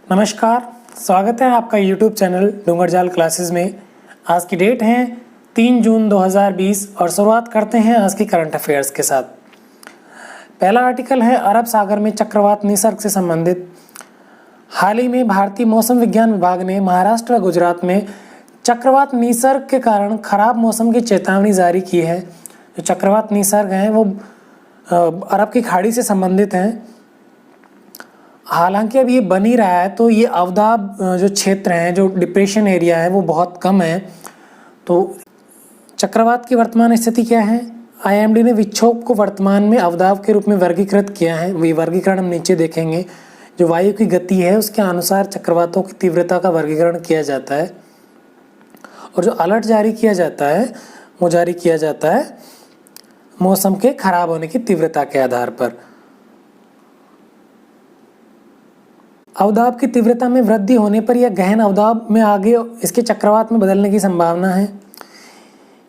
नमस्कार, स्वागत है आपका YouTube चैनल डूंगरजाल क्लासेस में। आज की डेट है 3 जून 2020 और शुरुआत करते हैं आज की करंट अफेयर्स के साथ। पहला आर्टिकल है अरब सागर में चक्रवात निसर्ग से संबंधित। हाल ही में भारतीय मौसम विज्ञान विभाग ने महाराष्ट्र व गुजरात में चक्रवात निसर्ग के कारण खराब मौसम की चेतावनी जारी की है। जो चक्रवात निसर्ग हैं वो अरब की खाड़ी से संबंधित हैं। हालांकि अब ये बन ही रहा है तो ये अवदाब जो क्षेत्र हैं, जो डिप्रेशन एरिया है वो बहुत कम है। तो चक्रवात की वर्तमान स्थिति क्या है? आईएमडी ने विक्षोभ को वर्तमान में अवदाब के रूप में वर्गीकृत किया है। वही वर्गीकरण हम नीचे देखेंगे। जो वायु की गति है उसके अनुसार चक्रवातों की तीव्रता का वर्गीकरण किया जाता है और जो अलर्ट जारी किया जाता है वो जारी किया जाता है मौसम के खराब होने की तीव्रता के आधार पर। अवदाब की तीव्रता में वृद्धि होने पर यह गहन अवदाब में आगे इसके चक्रवात में बदलने की संभावना है।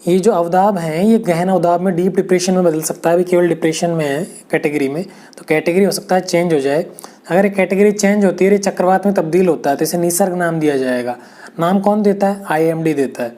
ये जो अवदाब हैं ये गहन अवदाब में डीप डिप्रेशन में बदल सकता है। अभी केवल डिप्रेशन में है कैटेगरी में, तो कैटेगरी हो सकता है चेंज हो जाए। अगर ये कैटेगरी चेंज होती है, ये चक्रवात में तब्दील होता है तो इसे निसर्ग नाम दिया जाएगा। नाम कौन देता है? आईएमडी देता है।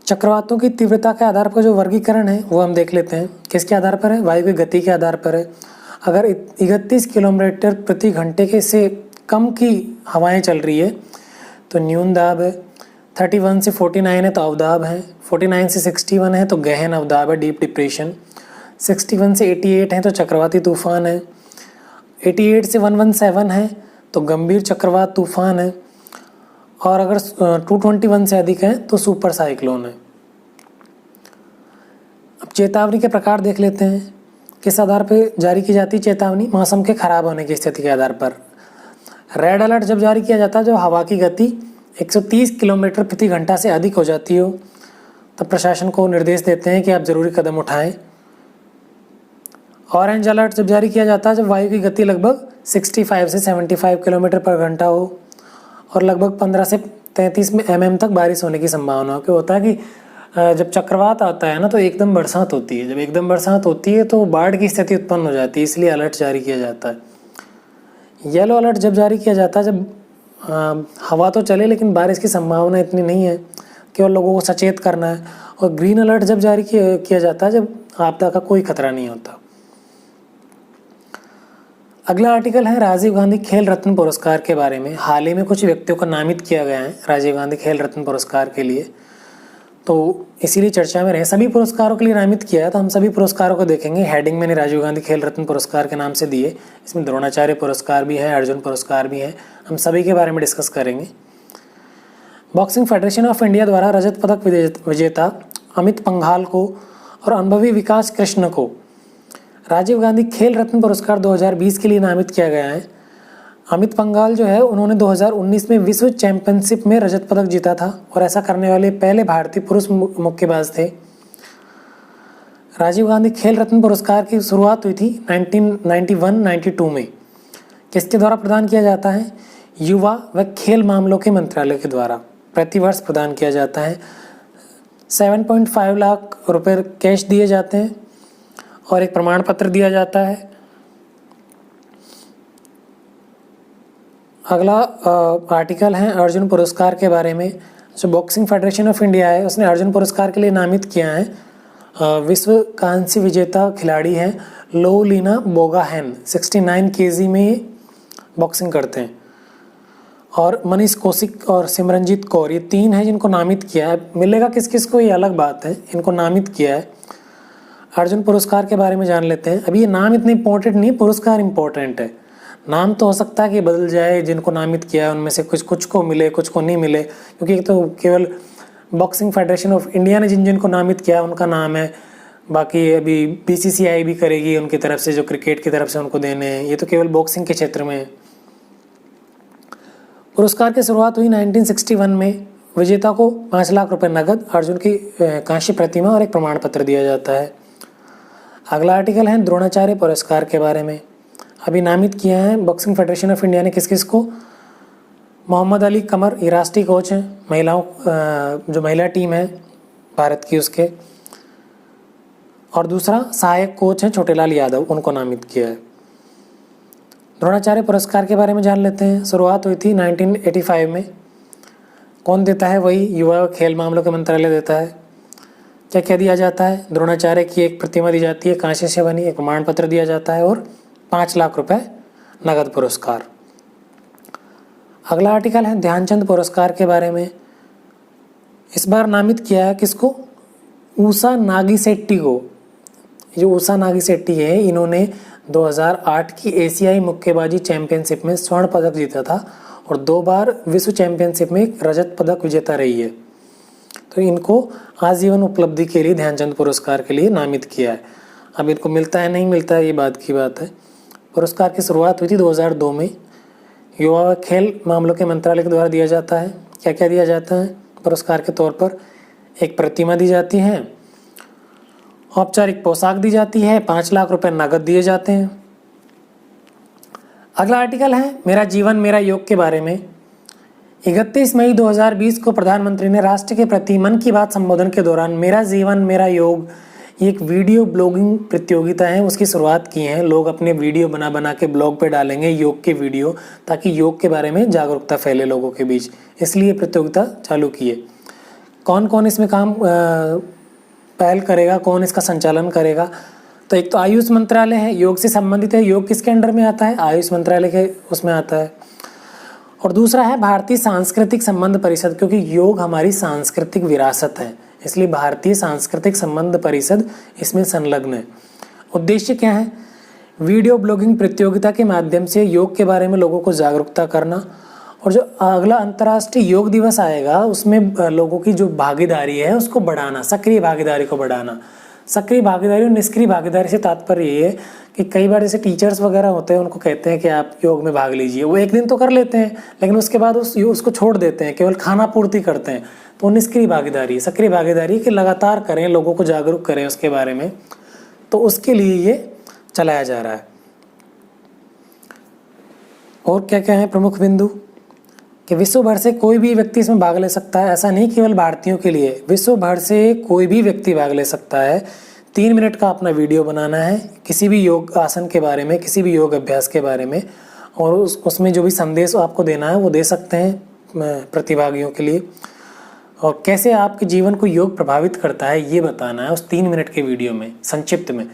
चक्रवातों की तीव्रता के आधार पर जो वर्गीकरण है वो हम देख लेते हैं। किसके आधार पर है? वायु की गति के आधार पर है। अगर 31 किलोमीटर प्रति घंटे के से कम की हवाएं चल रही है तो न्यून दाब है। 31 से 49 है तो अवदाब है। 49 से 61 है तो गहन अवदाब है, डीप डिप्रेशन। 61 से 88 है तो चक्रवाती तूफान है। 88 से 117 है तो गंभीर चक्रवात तूफान है। और अगर 221 से अधिक है तो सुपर साइक्लोन है। अब चेतावनी के प्रकार देख लेते हैं। किस आधार पर जारी की जाती है चेतावनी? मौसम के खराब होने की स्थिति के आधार पर। रेड अलर्ट जब जारी किया जाता है जब हवा की गति 130 किलोमीटर प्रति घंटा से अधिक हो जाती हो, तब प्रशासन को निर्देश देते हैं कि आप जरूरी कदम उठाएं। ऑरेंज अलर्ट जब जारी किया जाता है जब वायु की गति लगभग 65 से 75 किलोमीटर पर घंटा हो और लगभग 15 से 33 mm तक बारिश होने की संभावना हो। क्या होता है कि जब चक्रवात आता है ना तो एकदम बरसात होती है। जब एकदम बरसात होती है तो बाढ़ की स्थिति उत्पन्न हो जाती है, इसलिए अलर्ट जारी किया जाता है। येलो अलर्ट जब जारी किया जाता है जब हवा तो चले लेकिन बारिश की संभावना इतनी नहीं है, केवल लोगों को सचेत करना है। और ग्रीन अलर्ट जब जारी किया जाता है जब आपदा का कोई खतरा नहीं होता। अगला आर्टिकल है राजीव गांधी खेल रत्न पुरस्कार के बारे में। हाल ही में कुछ व्यक्तियों को नामित किया गया है राजीव गांधी खेल रत्न पुरस्कार के लिए, तो इसीलिए चर्चा में रहे। सभी पुरस्कारों के लिए नामित किया है तो हम सभी पुरस्कारों को देखेंगे। हेडिंग मैंने राजीव गांधी खेल रत्न पुरस्कार के नाम से दिए। इसमें द्रोणाचार्य पुरस्कार भी है, अर्जुन पुरस्कार भी है। हम सभी के बारे में डिस्कस करेंगे। बॉक्सिंग फेडरेशन ऑफ इंडिया द्वारा रजत पदक विजेता अमित पंघाल को और अनुभवी विकास कृष्ण को राजीव गांधी खेल रत्न पुरस्कार 2020 के लिए नामित किया गया है। अमित पंघाल जो है उन्होंने 2019 में विश्व चैंपियनशिप में रजत पदक जीता था और ऐसा करने वाले पहले भारतीय पुरुष मुक्केबाज थे। राजीव गांधी खेल रत्न पुरस्कार की शुरुआत हुई थी 1991-92 में। किसके द्वारा प्रदान किया जाता है? युवा व खेल मामलों के मंत्रालय के द्वारा प्रतिवर्ष प्रदान किया जाता है। 7.5 लाख रुपए कैश दिए जाते हैं और एक प्रमाण पत्र दिया जाता है। अगला आर्टिकल है अर्जुन पुरस्कार के बारे में। जो बॉक्सिंग फेडरेशन ऑफ इंडिया है उसने अर्जुन पुरस्कार के लिए नामित किया है विश्व कांस्य विजेता खिलाड़ी हैं लोलीना बोगाहेन। 69 kg में बॉक्सिंग करते हैं। और मनीष कौशिक और सिमरनजीत कौर, ये 3 हैं जिनको नामित किया है। मिलेगा किस किस को ये अलग बात है, इनको नामित किया है। अर्जुन पुरस्कार के बारे में जान लेते हैं। अभी ये नाम इतने इंपॉर्टेंट नहीं, पुरस्कार इंपॉर्टेंट है। नाम तो हो सकता है कि बदल जाए, जिनको नामित किया है उनमें से कुछ को मिले कुछ को नहीं मिले, क्योंकि तो केवल बॉक्सिंग फेडरेशन ऑफ इंडिया ने जिनको नामित किया उनका नाम है। बाकी अभी बीसीसीआई भी करेगी उनकी तरफ से, जो क्रिकेट की तरफ से उनको देने हैं। ये तो केवल बॉक्सिंग के क्षेत्र में है। पुरस्कार की शुरुआत हुई 1961 में। विजेता को 5 लाख रुपए नगद, अर्जुन की कांस्य प्रतिमा और एक प्रमाण पत्र दिया जाता है। अगला आर्टिकल है द्रोणाचार्य पुरस्कार के बारे में। अभी नामित किया है बॉक्सिंग फेडरेशन ऑफ इंडिया ने किस किस को? मोहम्मद अली कमर, ये राष्ट्रीय कोच हैं महिलाओं, जो महिला टीम है भारत की उसके। और दूसरा सहायक कोच है छोटेलाल यादव, उनको नामित किया है। द्रोणाचार्य पुरस्कार के बारे में जान लेते हैं। शुरुआत हुई थी 1985 में। कौन देता है? वही युवा खेल मामलों के मंत्रालय देता है। क्या क्या दिया जाता है? द्रोणाचार्य की एक प्रतिमा दी जाती है, कांसे से बनी, एक प्रमाण पत्र दिया जाता है और 5 लाख रुपए नगद पुरस्कार। अगला आर्टिकल है ध्यानचंद पुरस्कार के बारे में। इस बार नामित किया है किसको? ऊषा नागिसेट्टी को। जो ऊषा नागिसेट्टी है, इन्होंने 2008 की एशियाई मुक्केबाजी चैंपियनशिप में स्वर्ण पदक जीता था और 2 बार विश्व चैंपियनशिप में रजत पदक विजेता रही है। तो इनको आजीवन उपलब्धि के लिए ध्यानचंद पुरस्कार के लिए नामित किया है। अब इनको मिलता है नहीं मिलता है, ये बात की बात है। पुरस्कार की शुरुआत हुई थी 2002 में। युवा खेल मामलों के मंत्रालय के द्वारा दिया जाता है। क्या क्या दिया जाता है पुरस्कार के तौर पर? एक प्रतिमा दी जाती है, औपचारिक पोशाक दी जाती है, 5 लाख रुपए नगद दिए जाते हैं। अगला आर्टिकल है मेरा जीवन मेरा योग के बारे में। 31 मई 2020 को प्रधानमंत्री ने राष्ट्र के प्रति मन की बात संबोधन के दौरान मेरा जीवन मेरा योग एक वीडियो ब्लॉगिंग प्रतियोगिता है उसकी शुरुआत की है। लोग अपने वीडियो बना बना के ब्लॉग पे डालेंगे योग के वीडियो, ताकि योग के बारे में जागरूकता फैले लोगों के बीच, इसलिए प्रतियोगिता चालू की है। कौन कौन इसमें काम पहल करेगा, कौन इसका संचालन करेगा? तो एक तो आयुष मंत्रालय है, योग से संबंधित है। योग किसके अंडर में आता है? आयुष मंत्रालय के उसमें आता है। और दूसरा है भारतीय सांस्कृतिक संबंध परिषद, क्योंकि योग हमारी सांस्कृतिक विरासत है, इसलिए भारतीय सांस्कृतिक संबंध परिषद इसमें संलग्न है। उद्देश्य क्या है? वीडियो ब्लॉगिंग प्रतियोगिता के माध्यम से योग के बारे में लोगों को जागरूकता करना। और जो अगला अंतर्राष्ट्रीय योग दिवस आएगा उसमें लोगों की जो भागीदारी है उसको बढ़ाना, सक्रिय भागीदारी को बढ़ाना। सक्रिय भागीदारी और निष्क्रिय भागीदारी से तात्पर्य ये है कि कई बार जैसे टीचर्स वगैरह होते हैं, उनको कहते हैं कि आप योग में भाग लीजिए, वो एक दिन तो कर लेते हैं लेकिन उसके बाद उसको छोड़ देते हैं, केवल खाना पूर्ति करते हैं। तो निष्क्रिय भागीदारी, सक्रिय भागीदारी कि लगातार करें, लोगों को जागरूक करें उसके बारे में, तो उसके लिए ये चलाया जा रहा है। और क्या क्या है प्रमुख बिंदु? कि विश्व भर से कोई भी व्यक्ति इसमें भाग ले सकता है, ऐसा नहीं केवल भारतीयों के लिए, विश्व भर से कोई भी व्यक्ति भाग ले सकता है। 3 मिनट का अपना वीडियो बनाना है किसी भी योग आसन के बारे में, किसी भी योग अभ्यास के बारे में, और उसमें जो भी संदेश आपको देना है वो दे सकते हैं प्रतिभागियों के लिए। और कैसे आपके जीवन को योग प्रभावित करता है ये बताना है उस 3 मिनट के वीडियो में, संक्षिप्त में।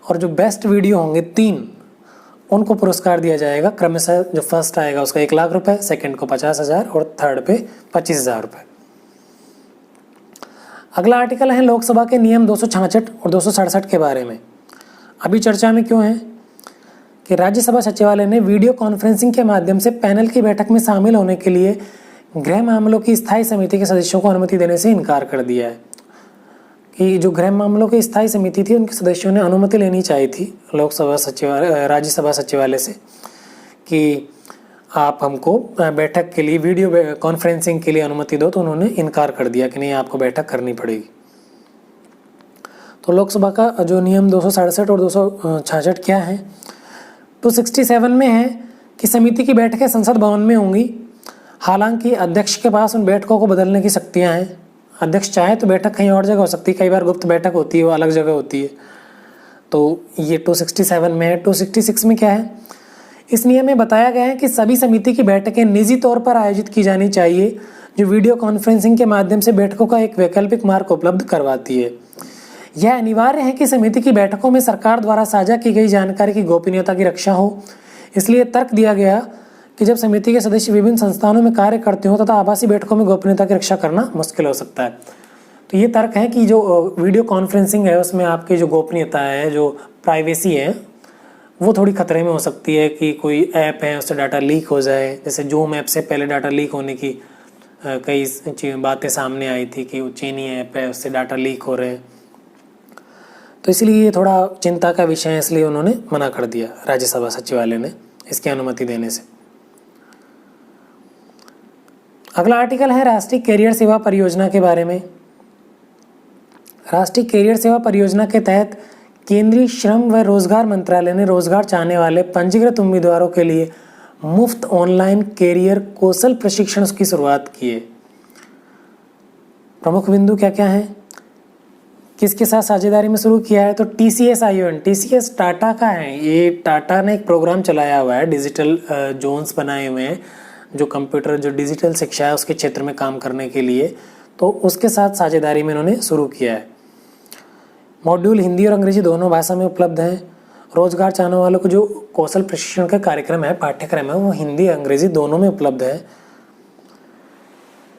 और जो बेस्ट वीडियो होंगे 3, उनको पुरस्कार दिया जाएगा क्रमशः। जो फर्स्ट आएगा उसका 1 लाख रुपए, सेकंड को 50,000 और थर्ड पे 25,000 रुपए। अगला आर्टिकल है लोकसभा के नियम 266 और 267 के बारे में। अभी चर्चा में क्यों है? कि राज्यसभा सचिवालय ने वीडियो कॉन्फ्रेंसिंग के माध्यम से पैनल की बैठक में शामिल होने के लिए गृह मामलों की स्थायी समिति के सदस्यों को अनुमति देने से इनकार कर दिया है। कि जो गृह मामलों की स्थायी समिति थी उनके सदस्यों ने अनुमति लेनी चाहिए थी राज्यसभा सचिवालय से कि आप हमको बैठक के लिए वीडियो कॉन्फ्रेंसिंग के लिए अनुमति दो, तो उन्होंने इनकार कर दिया कि नहीं, आपको बैठक करनी पड़ेगी। तो लोकसभा का जो नियम 267 और 266 क्या है? 267 में है कि समिति की बैठकें संसद भवन में होंगी, हालांकि अध्यक्ष के पास उन बैठकों को बदलने की शक्तियाँ हैं। अध्यक्ष चाहे तो बैठक कहीं और जगह हो सकती है, कई बार गुप्त बैठक होती है वो अलग जगह होती है। तो ये 267 में है। 266 में क्या है? इस नियम में बताया गया है कि सभी समिति की बैठकें निजी तौर पर आयोजित की जानी चाहिए, जो वीडियो कॉन्फ्रेंसिंग के माध्यम से बैठकों का एक वैकल्पिक मार्ग उपलब्ध करवाती है। यह अनिवार्य है कि समिति की बैठकों में सरकार द्वारा साझा की गई जानकारी की गोपनीयता की रक्षा हो। इसलिए तर्क दिया गया कि जब समिति के सदस्य विभिन्न संस्थानों में कार्य करते हो तथा आभासी बैठकों में गोपनीयता की रक्षा करना मुश्किल हो सकता है। तो ये तर्क है कि जो वीडियो कॉन्फ्रेंसिंग है उसमें आपकी जो गोपनीयता है, जो प्राइवेसी है, वो थोड़ी खतरे में हो सकती है कि कोई ऐप है उससे डाटा लीक हो जाए। जैसे जूम ऐप से पहले डाटा लीक होने की कई बातें सामने आई थी कि वो चीनी ऐप है उससे डाटा लीक हो रहे हैं। तो इसलिए ये थोड़ा चिंता का विषय है, इसलिए उन्होंने मना कर दिया राज्यसभा सचिवालय ने इसकी अनुमति देने से। अगला आर्टिकल है राष्ट्रीय कैरियर सेवा परियोजना के बारे में। राष्ट्रीय कैरियर सेवा परियोजना के तहत केंद्रीय श्रम व रोजगार मंत्रालय ने रोजगार चाहने वाले पंजीकृत उम्मीदवारों के लिए मुफ्त ऑनलाइन कैरियर कौशल प्रशिक्षण की शुरुआत की है। प्रमुख बिंदु क्या क्या हैं? किसके साथ साझेदारी में शुरू किया है, तो TCS ION, TCS टाटा का है। ये टाटा ने एक प्रोग्राम चलाया हुआ है, डिजिटल जोन्स बनाए हुए हैं जो कंप्यूटर जो डिजिटल शिक्षा है उसके क्षेत्र में काम करने के लिए, तो उसके साथ साझेदारी में इन्होंने शुरू किया है। मॉड्यूल हिंदी और अंग्रेजी दोनों भाषा में उपलब्ध हैं। रोजगार चाहने वालों को जो कौशल प्रशिक्षण का कार्यक्रम है, पाठ्यक्रम है, वो हिंदी अंग्रेजी दोनों में उपलब्ध है।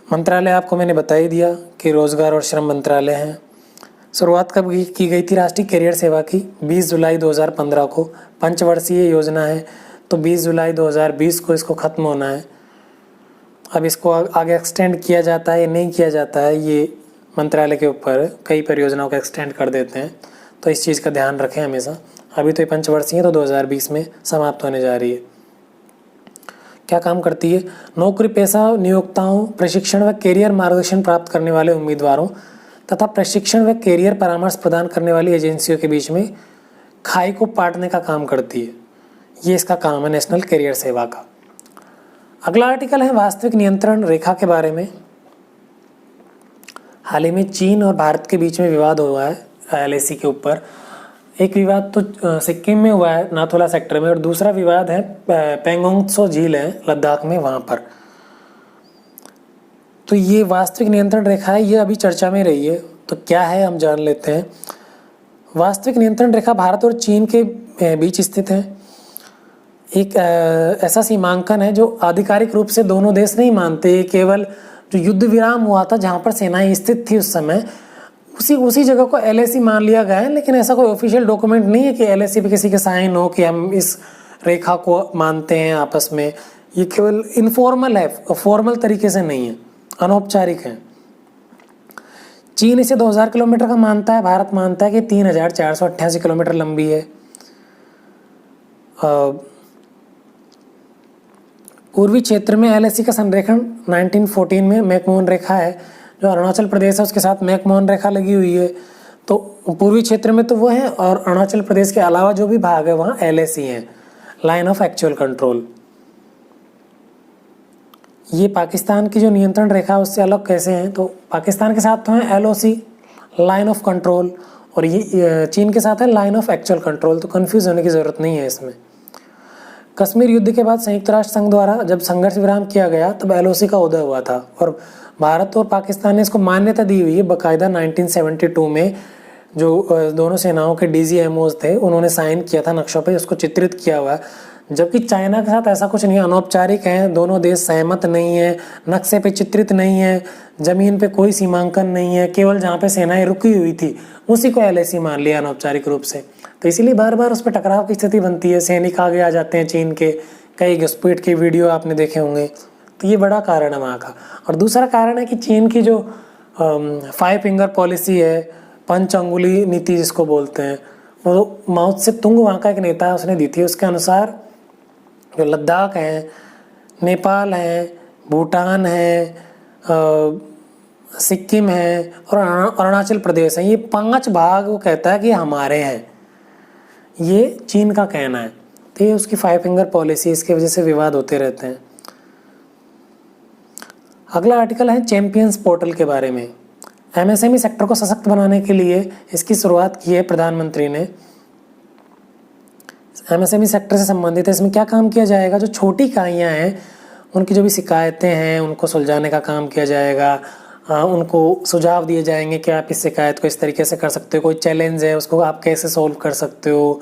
मंत्रालय आपको मैंने बता ही दिया कि रोजगार और श्रम मंत्रालय है। शुरुआत कब की गई थी राष्ट्रीय कैरियर सेवा की? 20 जुलाई 2015 को। पंचवर्षीय योजना है, तो 20 जुलाई 2020 को इसको ख़त्म होना है। अब इसको आगे एक्सटेंड किया जाता है या नहीं किया जाता है, ये मंत्रालय के ऊपर, कई परियोजनाओं को एक्सटेंड कर देते हैं, तो इस चीज़ का ध्यान रखें हमेशा। अभी तो ये पंचवर्षीय है, तो 2020 में समाप्त होने जा रही है। क्या काम करती है? नौकरी पेशा नियोक्ताओं, प्रशिक्षण व कैरियर मार्गदर्शन प्राप्त करने वाले उम्मीदवारों तथा प्रशिक्षण व कैरियर परामर्श प्रदान करने वाली एजेंसियों के बीच में खाई को पाटने का काम करती है। ये इसका काम है नेशनल कैरियर सेवा का। अगला आर्टिकल है वास्तविक नियंत्रण रेखा के बारे में। हाल ही में चीन और भारत के बीच में विवाद हुआ है LAC के ऊपर। एक विवाद तो सिक्किम में हुआ है, नाथुला सेक्टर में, और दूसरा विवाद है पेंगोंग त्सो झील है लद्दाख में, वहाँ पर। तो ये वास्तविक नियंत्रण रेखा है, ये अभी चर्चा में रही है। तो क्या है हम जान लेते हैं। वास्तविक नियंत्रण रेखा भारत और चीन के बीच स्थित है। एक ऐसा सीमांकन है जो आधिकारिक रूप से दोनों देश नहीं मानते, केवल जो युद्ध विराम हुआ था जहाँ पर सेनाएं स्थित थी उस समय, उसी जगह को LAC मान लिया गया है। लेकिन ऐसा कोई ऑफिशियल डॉक्यूमेंट नहीं है कि LAC पे किसी के साइन हो कि हम इस रेखा को मानते हैं आपस में। ये केवल इनफॉर्मल है, फॉर्मल तरीके से नहीं है, अनौपचारिक है। चीन इसे 2000 किलोमीटर का मानता है, भारत मानता है कि 3488 किलोमीटर लंबी है। पूर्वी क्षेत्र में LAC का संरेखण 1914 में मैकमोहन रेखा है। जो अरुणाचल प्रदेश है उसके साथ मैकमोहन रेखा लगी हुई है, तो पूर्वी क्षेत्र में तो वो है, और अरुणाचल प्रदेश के अलावा जो भी भाग है वहाँ LAC है, लाइन ऑफ एक्चुअल कंट्रोल। ये पाकिस्तान की जो नियंत्रण रेखा उससे अलग कैसे हैं, तो पाकिस्तान के साथ तो है LOC, लाइन ऑफ कंट्रोल, और ये चीन के साथ है लाइन ऑफ एक्चुअल कंट्रोल। तो कंफ्यूज होने की ज़रूरत नहीं है इसमें। कश्मीर युद्ध के बाद संयुक्त राष्ट्र संघ द्वारा जब संघर्ष विराम किया गया तब LOC का उदय हुआ था, और भारत और पाकिस्तान ने इसको मान्यता दी हुई है बाकायदा। 1972 में जो दोनों सेनाओं के DGMOs थे उन्होंने साइन किया था नक्शों पे, उसको चित्रित किया हुआ है। जबकि चाइना के साथ ऐसा कुछ नहीं है, अनौपचारिक है, दोनों देश सहमत नहीं है, नक्शे पे चित्रित नहीं है, जमीन पे कोई सीमांकन नहीं है, केवल जहाँ पे सेनाएं रुकी हुई थी उसी को LAC मान लिया अनौपचारिक रूप से। तो इसीलिए बार बार उस पर टकराव की स्थिति बनती है, सैनिक आगे आ जाते हैं चीन के, कई घुसपैठ के वीडियो आपने देखे होंगे। तो ये बड़ा कारण है वहाँ का। और दूसरा कारण है कि चीन की जो 5 फिंगर पॉलिसी है, पंच अंगुली नीति जिसको बोलते हैं, वो माओ त्से तुंग वहाँ का एक नेता है उसने दी थी। उसके अनुसार जो लद्दाख है, नेपाल है, भूटान है, सिक्किम है और अरुणाचल प्रदेश है, ये 5 भाग वो कहता है कि हमारे हैं। ये चीन का कहना है। तो ये उसकी 5 फिंगर पॉलिसी, इसके वजह से विवाद होते रहते हैं। अगला आर्टिकल है चैंपियंस पोर्टल के बारे में। MSME सेक्टर को सशक्त बनाने के लिए इसकी शुरुआत की है प्रधानमंत्री ने। MSME सेक्टर से संबंधित है, इसमें क्या काम किया जाएगा? जो छोटी इकाइयाँ हैं उनकी जो भी शिकायतें हैं उनको सुलझाने का काम किया जाएगा। उनको सुझाव दिए जाएंगे कि आप इस शिकायत को इस तरीके से कर सकते हो, कोई चैलेंज है उसको आप कैसे सोल्व कर सकते हो।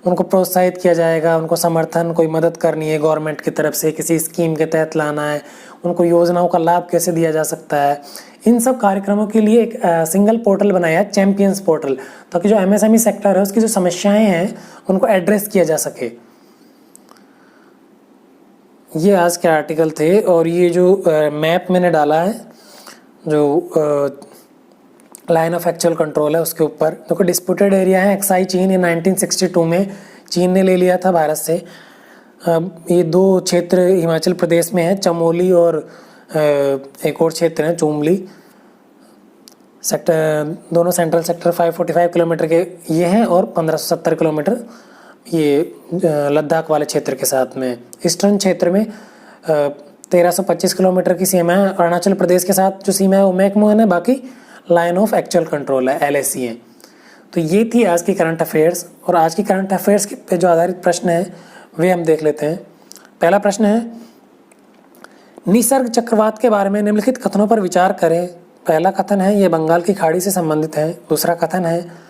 उनको प्रोत्साहित किया जाएगा, उनको समर्थन, कोई मदद करनी है गवर्नमेंट की तरफ से, किसी स्कीम के तहत लाना है, उनको योजनाओं का लाभ कैसे दिया जा सकता है। इन सब कार्यक्रमों के लिए एक सिंगल पोर्टल बनाया है, चैंपियंस पोर्टल, ताकि जो MSME सेक्टर है उसकी जो समस्याएं हैं उनको एड्रेस किया जा सके। ये आज के आर्टिकल थे। और ये जो मैप मैंने डाला है, जो लाइन ऑफ एक्चुअल कंट्रोल है उसके ऊपर, देखो डिस्प्यूटेड एरिया है एक्साई चीन, ये 1962 में चीन ने ले लिया था भारत से। ये 2 क्षेत्र हिमाचल प्रदेश में है, चमोली और एक और क्षेत्र है चुमली सेक्टर, दोनों सेंट्रल सेक्टर 545 किलोमीटर के ये हैं, और 1570 किलोमीटर ये लद्दाख वाले क्षेत्र के साथ में। ईस्टर्न क्षेत्र में 1325 किलोमीटर की सीमा है। अरुणाचल प्रदेश के साथ जो सीमा है वो मैकमोहन है, बाकी लाइन ऑफ एक्चुअल कंट्रोल है, LAC है। तो ये थी आज की करंट अफेयर्स, और आज की करंट अफेयर्स पे जो आधारित प्रश्न है वे हम देख लेते हैं। पहला प्रश्न है, निसर्ग चक्रवात के बारे में निम्नलिखित कथनों पर विचार करें। पहला कथन है ये बंगाल की खाड़ी से संबंधित है। दूसरा कथन है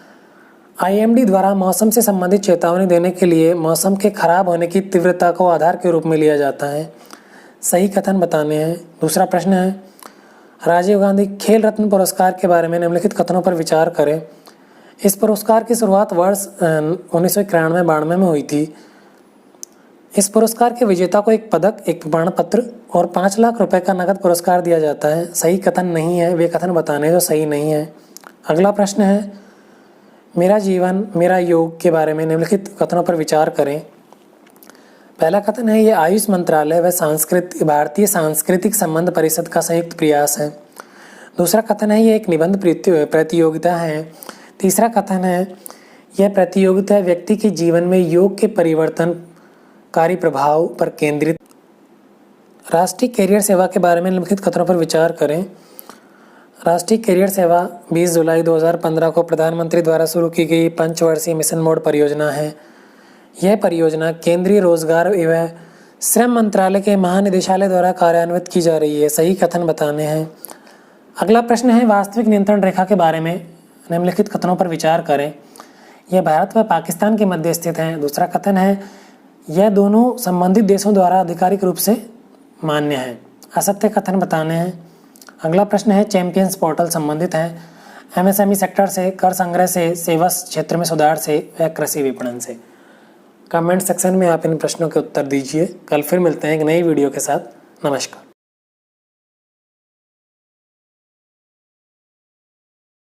IMD द्वारा मौसम से संबंधित चेतावनी देने के लिए मौसम के खराब होने की तीव्रता को आधार के रूप में लिया जाता है। सही कथन बताने हैं। दूसरा प्रश्न है, राजीव गांधी खेल रत्न पुरस्कार के बारे में निम्नलिखित कथनों पर विचार करें। इस पुरस्कार की शुरुआत वर्ष 1991-92 में हुई थी। इस पुरस्कार के विजेता को एक पदक, एक प्रमाण पत्र और 5 लाख रुपए का नकद पुरस्कार दिया जाता है। सही कथन नहीं है, वे कथन बताने जो सही नहीं है। अगला प्रश्न है, मेरा जीवन मेरा योग के बारे में निम्नलिखित कथनों पर विचार करें। पहला कथन है ये आयुष मंत्रालय व भारतीय सांस्कृतिक संबंध परिषद का संयुक्त प्रयास है। दूसरा कथन है ये एक निबंध प्रतियोगिता है। तीसरा कथन है यह प्रतियोगिता व्यक्ति के जीवन में योग के परिवर्तनकारी प्रभाव पर केंद्रित। राष्ट्रीय कैरियर सेवा के बारे में निम्नलिखित कथनों पर विचार करें। राष्ट्रीय कैरियर सेवा 20 जुलाई 2015 को प्रधानमंत्री द्वारा शुरू की गई पंचवर्षीय मिशन मोड परियोजना है। यह परियोजना केंद्रीय रोजगार एवं श्रम मंत्रालय के महानिदेशालय द्वारा कार्यान्वित की जा रही है। सही कथन बताने हैं। अगला प्रश्न है, वास्तविक नियंत्रण रेखा के बारे में निम्नलिखित कथनों पर विचार करें। यह भारत व पाकिस्तान के मध्य स्थित है। दूसरा कथन है यह दोनों संबंधित देशों द्वारा आधिकारिक रूप से मान्य है। असत्य कथन बताने हैं। अगला प्रश्न है, चैंपियंस पोर्टल संबंधित है MSME सेक्टर से, कर संग्रह से, सेवा क्षेत्र में सुधार से व कृषि विपणन से। कमेंट सेक्शन में आप इन प्रश्नों के उत्तर दीजिए। कल फिर मिलते हैं एक नई वीडियो के साथ। नमस्कार।